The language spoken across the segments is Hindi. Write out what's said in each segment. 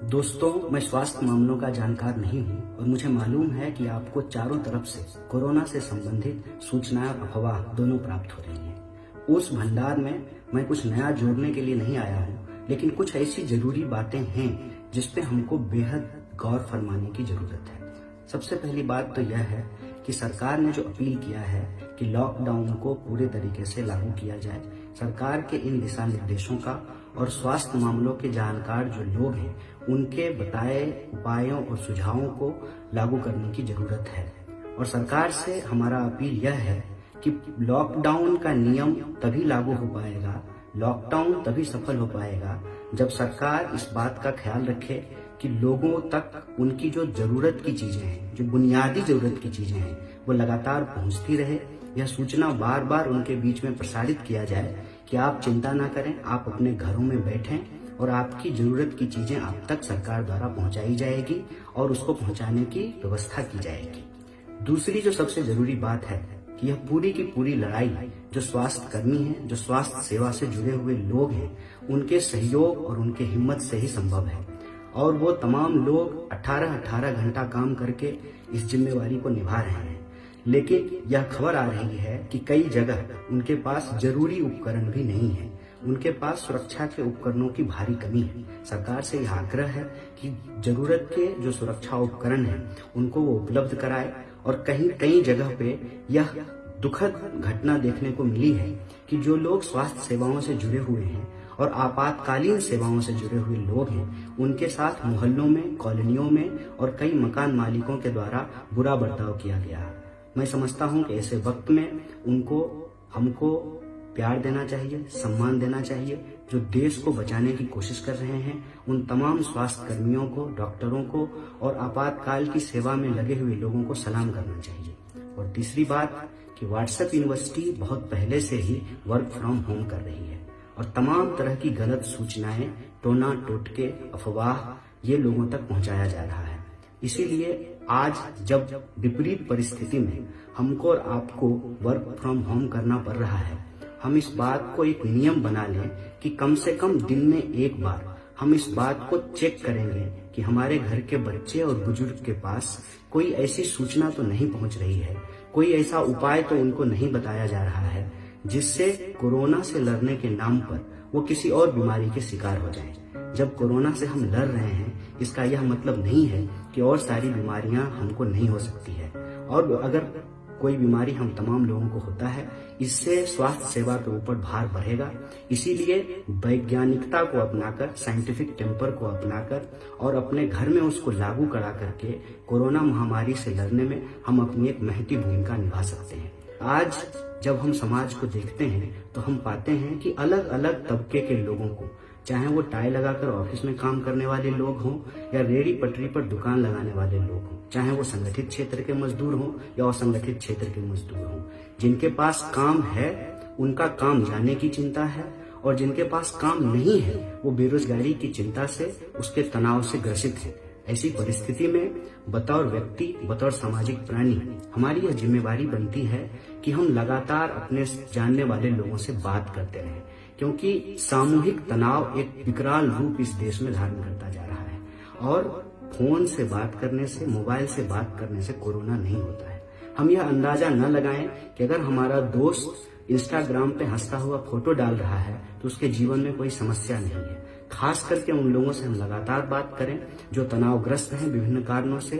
दोस्तों, मैं स्वास्थ्य मामलों का जानकार नहीं हूं और मुझे मालूम है कि आपको चारों तरफ से कोरोना से संबंधित सूचनाएं और अफवाह दोनों प्राप्त हो रही हैं। उस भंडार में मैं कुछ नया जोड़ने के लिए नहीं आया हूं, लेकिन कुछ ऐसी जरूरी बातें हैं जिस पे हमको बेहद गौर फरमाने की जरूरत है। सबसे पहली बात तो यह है कि सरकार ने जो अपील किया है कि लॉकडाउन को पूरे तरीके से लागू किया जाए। सरकार के इन दिशा निर्देशों का और स्वास्थ्य मामलों के जानकार जो लोग हैं उनके बताए उपायों और सुझावों को लागू करने की जरूरत है। और सरकार से हमारा अपील यह है कि लॉकडाउन का नियम तभी लागू हो पाएगा, लॉकडाउन तभी सफल हो पाएगा जब सरकार इस बात का ख्याल रखे कि लोगों तक उनकी जो जरूरत की चीजें हैं, जो बुनियादी जरूरत की चीजें हैं, वो लगातार पहुंचती रहे। यह सूचना बार बार उनके बीच में प्रसारित किया जाए कि आप चिंता ना करें, आप अपने घरों में बैठें और आपकी जरूरत की चीजें आप तक सरकार द्वारा पहुंचाई जाएगी और उसको पहुंचाने की व्यवस्था की जाएगी। दूसरी जो सबसे जरूरी बात है कि यह पूरी की पूरी लड़ाई जो स्वास्थ्य कर्मी हैं, जो स्वास्थ्य सेवा से जुड़े हुए लोग हैं, उनके सहयोग और उनके हिम्मत से ही संभव है। और वो तमाम लोग 18-18 घंटा काम करके इस जिम्मेवारी को निभा रहे हैं। लेकिन यह खबर आ रही है कि कई जगह उनके पास जरूरी उपकरण भी नहीं है, उनके पास सुरक्षा के उपकरणों की भारी कमी है। सरकार से यह आग्रह है कि जरूरत के जो सुरक्षा उपकरण हैं उनको वो उपलब्ध कराए। और कई जगह पे यह दुखद घटना देखने को मिली है कि जो लोग स्वास्थ्य सेवाओं से जुड़े हुए हैं और आपातकालीन सेवाओं से जुड़े हुए लोग हैं, उनके साथ मोहल्लों में, कॉलोनियों में और कई मकान मालिकों के द्वारा बुरा बर्ताव किया गया है। मैं समझता हूं कि ऐसे वक्त में हमको प्यार देना चाहिए, सम्मान देना चाहिए। जो देश को बचाने की कोशिश कर रहे हैं उन तमाम स्वास्थ्य कर्मियों को, डॉक्टरों को और आपातकाल की सेवा में लगे हुए लोगों को सलाम करना चाहिए। और तीसरी बात कि व्हाट्सएप यूनिवर्सिटी बहुत पहले से ही वर्क फ्रॉम होम कर रही है और तमाम तरह की गलत सूचनाएं, टोना टोटके, अफवाह ये लोगों तक पहुंचाया जा रहा है। इसीलिए आज जब विपरीत परिस्थिति में हमको और आपको वर्क फ्रॉम होम करना पड़ रहा है, हम इस बात को एक नियम बना लें कि कम से कम दिन में एक बार हम इस बात को चेक करेंगे कि हमारे घर के बच्चे और बुजुर्ग के पास कोई ऐसी सूचना तो नहीं पहुंच रही है, कोई ऐसा उपाय तो उनको नहीं बताया जा रहा है जिससे कोरोना से लड़ने के नाम पर वो किसी और बीमारी के शिकार हो जाएं। जब कोरोना से हम लड़ रहे हैं, इसका यह मतलब नहीं है कि और सारी बीमारियां हमको नहीं हो सकती है। और अगर कोई बीमारी हम तमाम लोगों को होता है, इससे स्वास्थ्य सेवा के ऊपर भार बढ़ेगा। इसीलिए वैज्ञानिकता को अपनाकर, साइंटिफिक टेम्पर को अपनाकर और अपने घर में उसको लागू करा करके कोरोना महामारी से लड़ने में हम अपनी एक महती भूमिका निभा सकते हैं। आज जब हम समाज को देखते हैं तो हम पाते हैं कि अलग अलग तबके के लोगों को, चाहे वो टाई लगाकर ऑफिस में काम करने वाले लोग हों या रेडी पटरी पर दुकान लगाने वाले लोग हों, चाहे वो संगठित क्षेत्र के मजदूर हों या असंगठित क्षेत्र के मजदूर हों, जिनके पास काम है उनका काम जाने की चिंता है और जिनके पास काम नहीं है वो बेरोजगारी की चिंता से, उसके तनाव से ग्रसित है। ऐसी परिस्थिति में बतौर व्यक्ति, बतौर सामाजिक प्राणी हमारी यह जिम्मेवारी बनती है कि हम लगातार अपने जानने वाले लोगों से बात करते रहें, क्योंकि सामूहिक तनाव एक विकराल रूप इस देश में धारण करता जा रहा है। और फोन से बात करने से, मोबाइल से बात करने से कोरोना नहीं होता है। हम यह अंदाजा न लगाएं कि अगर हमारा दोस्त इंस्टाग्राम पे हंसता हुआ फोटो डाल रहा है तो उसके जीवन में कोई समस्या नहीं है। खास करके उन लोगों से हम लगातार बात करें जो तनावग्रस्त हैं विभिन्न कारणों से,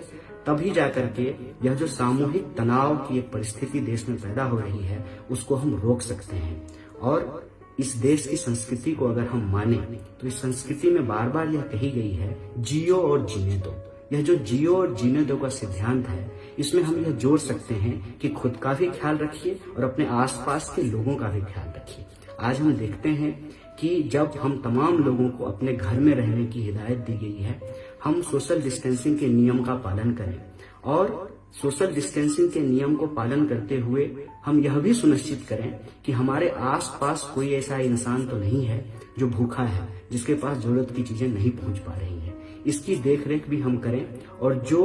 तभी जाकर के यह जो सामूहिक तनाव की एक परिस्थिति देश में पैदा हो रही है उसको हम रोक सकते हैं। और इस देश की संस्कृति को अगर हम माने तो इस संस्कृति में बार बार यह कही गई है, जियो और जीने दो। यह जो जियो और जीने दो का सिद्धांत है, इसमें हम यह जोड़ सकते हैं कि खुद का भी ख्याल रखिए और अपने आसपास के लोगों का भी ख्याल रखिए। आज हम देखते हैं कि जब हम तमाम लोगों को अपने घर में रहने की हिदायत दी गई है, हम सोशल डिस्टेंसिंग के नियम का पालन करें और सोशल डिस्टेंसिंग के नियम को पालन करते हुए हम यह भी सुनिश्चित करें कि हमारे आसपास कोई ऐसा इंसान तो नहीं है जो भूखा है, जिसके पास जरूरत की चीजें नहीं पहुंच पा रही हैं। इसकी देखरेख भी हम करें और जो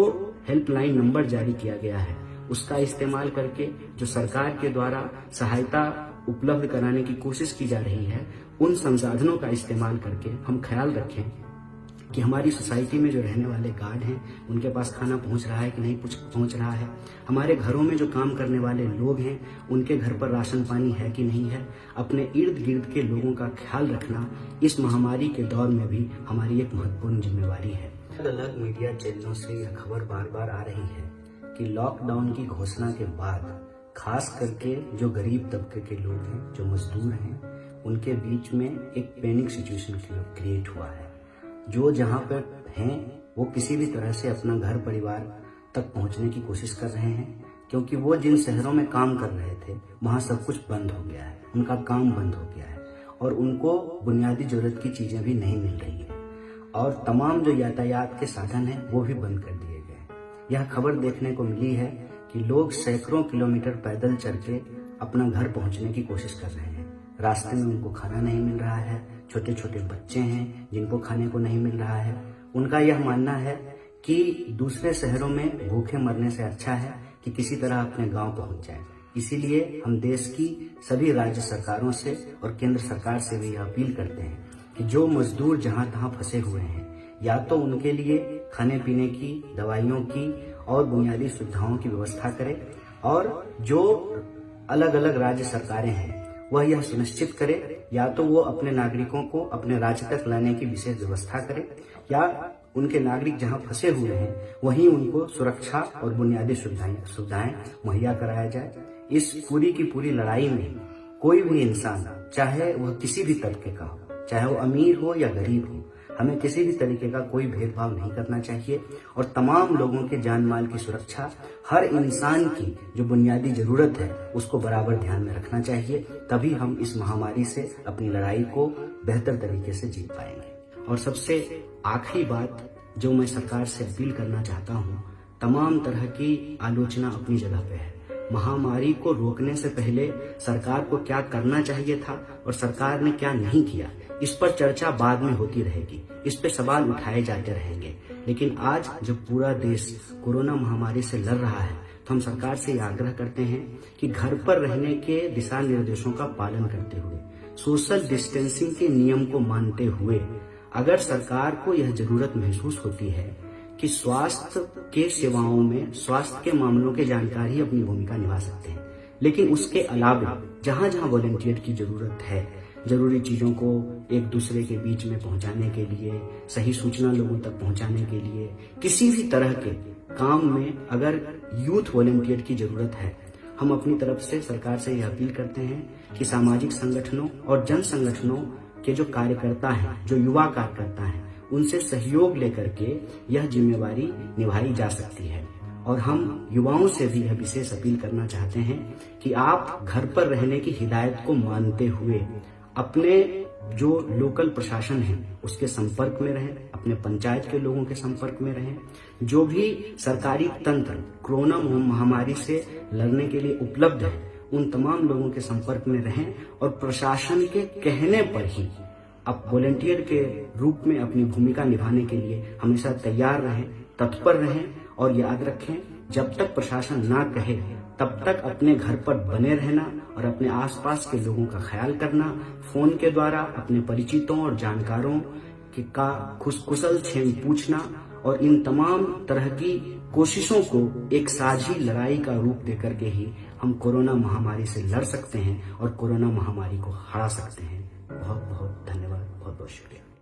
हेल्पलाइन नंबर जारी किया गया है उसका इस्तेमाल करके जो सरकार के द्वारा सहायता उपलब्ध कराने की कोशिश की जा रही है, उन संसाधनों का इस्तेमाल करके हम ख्याल रखें कि हमारी सोसाइटी में जो रहने वाले गार्ड हैं उनके पास खाना पहुंच रहा है कि नहीं पहुंच रहा है, हमारे घरों में जो काम करने वाले लोग हैं उनके घर पर राशन पानी है कि नहीं है। अपने इर्द गिर्द के लोगों का ख्याल रखना इस महामारी के दौर में भी हमारी एक महत्वपूर्ण जिम्मेवारी है। अलग अलग मीडिया चैनलों से यह खबर बार बार आ रही है कि लॉकडाउन की घोषणा के बाद खास करके जो गरीब तबके के लोग हैं, जो मजदूर हैं, उनके बीच में एक पैनिक सिचुएशन क्रिएट हुआ है। जो जहां पर हैं वो किसी भी तरह से अपना घर परिवार तक पहुंचने की कोशिश कर रहे हैं, क्योंकि वो जिन शहरों में काम कर रहे थे वहां सब कुछ बंद हो गया है, उनका काम बंद हो गया है और उनको बुनियादी जरूरत की चीजें भी नहीं मिल रही है और तमाम जो यातायात के साधन हैं वो भी बंद कर दिए गए हैं। यह खबर देखने को मिली है कि लोग सैकड़ों किलोमीटर पैदल चल के अपना घर पहुंचने की कोशिश कर रहे हैं। रास्ते में उनको खाना नहीं मिल रहा है, छोटे छोटे बच्चे हैं जिनको खाने को नहीं मिल रहा है। उनका यह मानना है कि दूसरे शहरों में भूखे मरने से अच्छा है कि किसी तरह अपने गांव पहुंच जाए। इसीलिए हम देश की सभी राज्य सरकारों से और केंद्र सरकार से भी अपील करते हैं कि जो मजदूर जहां तहां फंसे हुए हैं, या तो उनके लिए खाने पीने की, दवाइयों की और बुनियादी सुविधाओं की व्यवस्था करें, और जो अलग अलग राज्य सरकारें हैं वह यह सुनिश्चित करे या तो वो अपने नागरिकों को अपने राज्य तक लाने की विशेष व्यवस्था करे, या उनके नागरिक जहां फंसे हुए हैं वहीं उनको सुरक्षा और बुनियादी सुविधाएं मुहैया कराया जाए। इस पूरी की पूरी लड़ाई में कोई भी इंसान, चाहे वह किसी भी तबके का हो, चाहे वो अमीर हो या गरीब हो, हमें किसी भी तरीके का कोई भेदभाव नहीं करना चाहिए और तमाम लोगों के जान माल की सुरक्षा, हर इंसान की जो बुनियादी जरूरत है उसको बराबर ध्यान में रखना चाहिए। तभी हम इस महामारी से अपनी लड़ाई को बेहतर तरीके से जीत पाएंगे। और सबसे आखिरी बात जो मैं सरकार से अपील करना चाहता हूँ, तमाम तरह की आलोचना अपनी जगह पे है। महामारी को रोकने से पहले सरकार को क्या करना चाहिए था और सरकार ने क्या नहीं किया, इस पर चर्चा बाद में होती रहेगी, इस पे सवाल उठाए जाते रहेंगे। लेकिन आज जब पूरा देश कोरोना महामारी से लड़ रहा है तो हम सरकार से आग्रह करते हैं कि घर पर रहने के दिशा निर्देशों का पालन करते हुए, सोशल डिस्टेंसिंग के नियम को मानते हुए, अगर सरकार को यह जरूरत महसूस होती है कि स्वास्थ्य के सेवाओं में, स्वास्थ्य के मामलों के जानकार ही अपनी भूमिका निभा सकते हैं, लेकिन उसके अलावा जहां जहां वॉलंटियर की जरूरत है, जरूरी चीजों को एक दूसरे के बीच में पहुंचाने के लिए, सही सूचना लोगों तक पहुंचाने के लिए, किसी भी तरह के काम में अगर यूथ वॉलंटियर की जरूरत है, हम अपनी तरफ से सरकार से यह अपील करते हैं कि सामाजिक संगठनों और जन संगठनों के जो कार्यकर्ता हैं, जो युवा कार्यकर्ता हैं, उनसे सहयोग लेकर के यह जिम्मेवारी निभाई जा सकती है। और हम युवाओं से भी यह विशेष अपील करना चाहते हैं कि आप घर पर रहने की हिदायत को मानते हुए अपने जो लोकल प्रशासन है उसके संपर्क में रहें, अपने पंचायत के लोगों के संपर्क में रहें, जो भी सरकारी तंत्र कोरोना महामारी से लड़ने के लिए उपलब्ध है उन तमाम लोगों के संपर्क में रहें और प्रशासन के कहने पर ही आप वॉलंटियर के रूप में अपनी भूमिका निभाने के लिए हमेशा तैयार रहें, तत्पर रहें और याद रखें, जब तक प्रशासन ना कहे तब तक अपने घर पर बने रहना और अपने आसपास के लोगों का ख्याल करना, फोन के द्वारा अपने परिचितों और जानकारों का खुशकुशल क्षेम पूछना और इन तमाम तरह की कोशिशों को एक साझी लड़ाई का रूप देकर के ही हम कोरोना महामारी से लड़ सकते हैं और कोरोना महामारी को हरा सकते हैं। बहुत बहुत धन्यवाद, बहुत बहुत शुक्रिया।